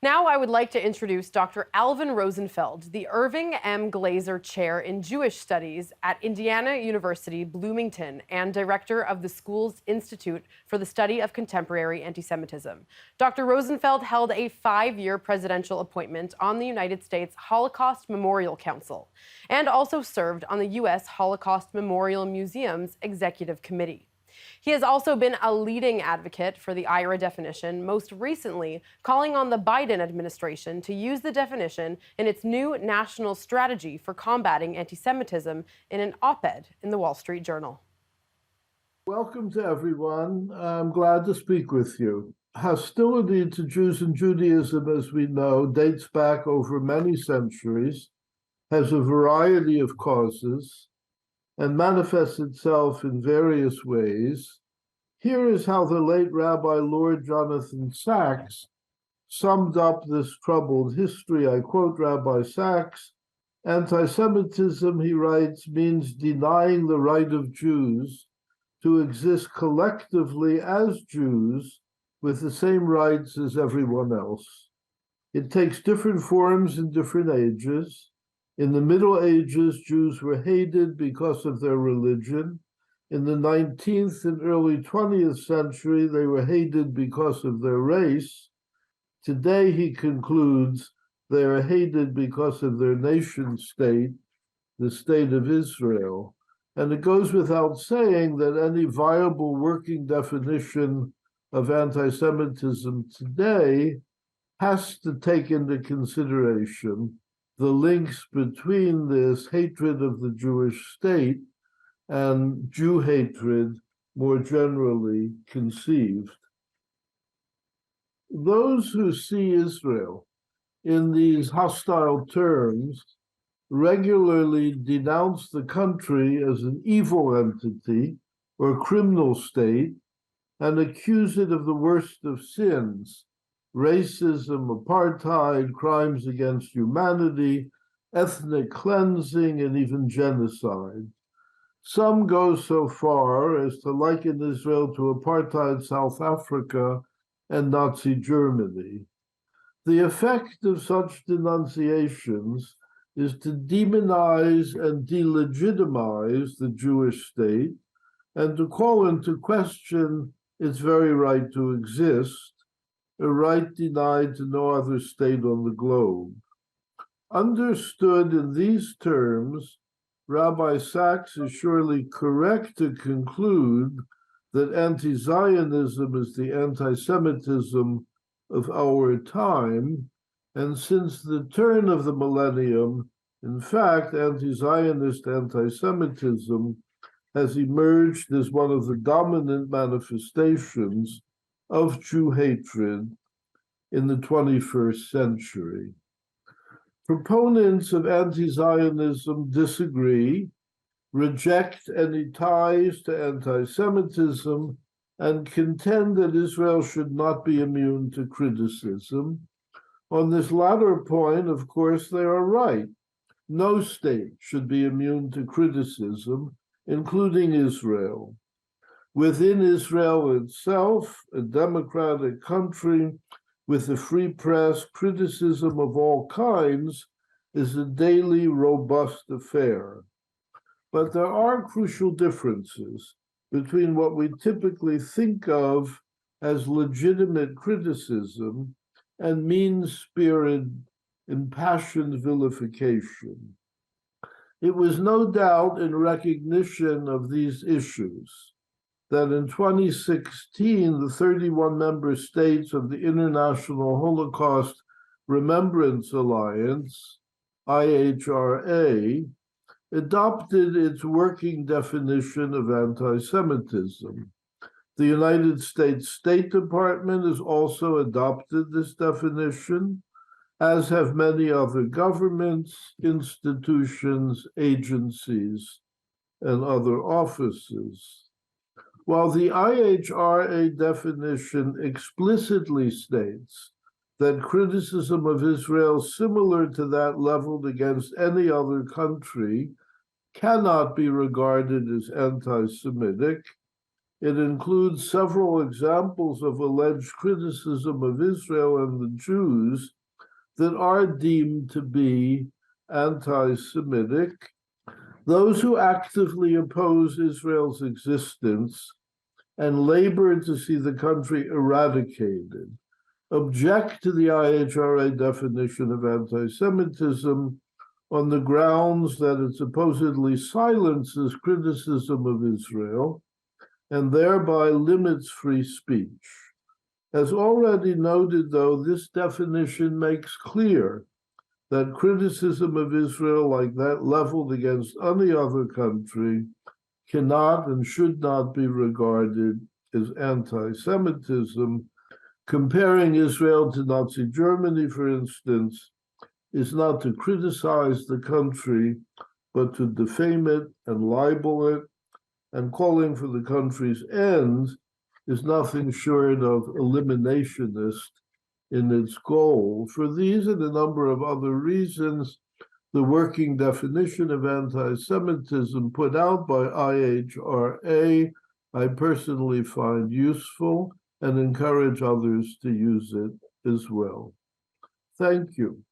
Now I would like to introduce Dr. Alvin Rosenfeld, the Irving M. Glazer Chair in Jewish Studies at Indiana University, Bloomington, and Director of the school's Institute for the Study of Contemporary Antisemitism. Dr. Rosenfeld held a 5-year presidential appointment on the United States Holocaust Memorial Council and also served on the U.S. Holocaust Memorial Museum's Executive Committee. He has also been a leading advocate for the IHRA definition, most recently calling on the Biden administration to use the definition in its new national strategy for combating anti-Semitism in an op-ed in the Wall Street Journal. Welcome to everyone. I'm glad to speak with you. Hostility to Jews and Judaism, as we know, dates back over many centuries, has a variety of causes, and manifests itself in various ways. Here is how the late Rabbi Lord Jonathan Sacks summed up this troubled history. I quote Rabbi Sacks, "Anti-Semitism," he writes, "means denying the right of Jews to exist collectively as Jews with the same rights as everyone else. It takes different forms in different ages. In the Middle Ages, Jews were hated because of their religion. In the 19th and early 20th century, they were hated because of their race. Today," he concludes, "they are hated because of their nation state, the state of Israel." And it goes without saying that any viable working definition of anti-Semitism today has to take into consideration the links between this hatred of the Jewish state and Jew hatred more generally conceived. Those who see Israel in these hostile terms regularly denounce the country as an evil entity or criminal state and accuse it of the worst of sins: racism, apartheid, crimes against humanity, ethnic cleansing, and even genocide. Some go so far as to liken Israel to apartheid South Africa and Nazi Germany. The effect of such denunciations is to demonize and delegitimize the Jewish state and to call into question its very right to exist, a right denied to no other state on the globe. Understood in these terms, Rabbi Sacks is surely correct to conclude that anti-Zionism is the anti-Semitism of our time, and since the turn of the millennium, in fact, anti-Zionist anti-Semitism has emerged as one of the dominant manifestations of Jew hatred in the 21st century. Proponents of anti-Zionism disagree, reject any ties to anti-Semitism, and contend that Israel should not be immune to criticism. On this latter point, of course, they are right. No state should be immune to criticism, including Israel. Within Israel itself, a democratic country with a free press, criticism of all kinds is a daily, robust affair. But there are crucial differences between what we typically think of as legitimate criticism and mean-spirited, impassioned vilification. It was no doubt in recognition of these issues that in 2016, the 31 member states of the International Holocaust Remembrance Alliance, IHRA, adopted its working definition of anti-Semitism. The United States State Department has also adopted this definition, as have many other governments, institutions, agencies, and other offices. While the IHRA definition explicitly states that criticism of Israel similar to that leveled against any other country cannot be regarded as anti-Semitic, It includes several examples of alleged criticism of Israel and the Jews that are deemed to be anti-Semitic. Those who actively oppose Israel's existence and labor to see the country eradicated object to the IHRA definition of anti-Semitism on the grounds that it supposedly silences criticism of Israel and thereby limits free speech. As already noted, though, this definition makes clear that criticism of Israel like that leveled against any other country cannot and should not be regarded as anti-Semitism. Comparing Israel to Nazi Germany, for instance, is not to criticize the country, but to defame it and libel it, and calling for the country's end is nothing short of eliminationist in its goal. For these and a number of other reasons, the working definition of anti-Semitism put out by IHRA, I personally find useful and encourage others to use it as well. Thank you.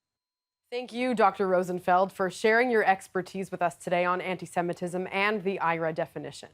Thank you, Dr. Rosenfeld, for sharing your expertise with us today on anti-Semitism and the IHRA definition.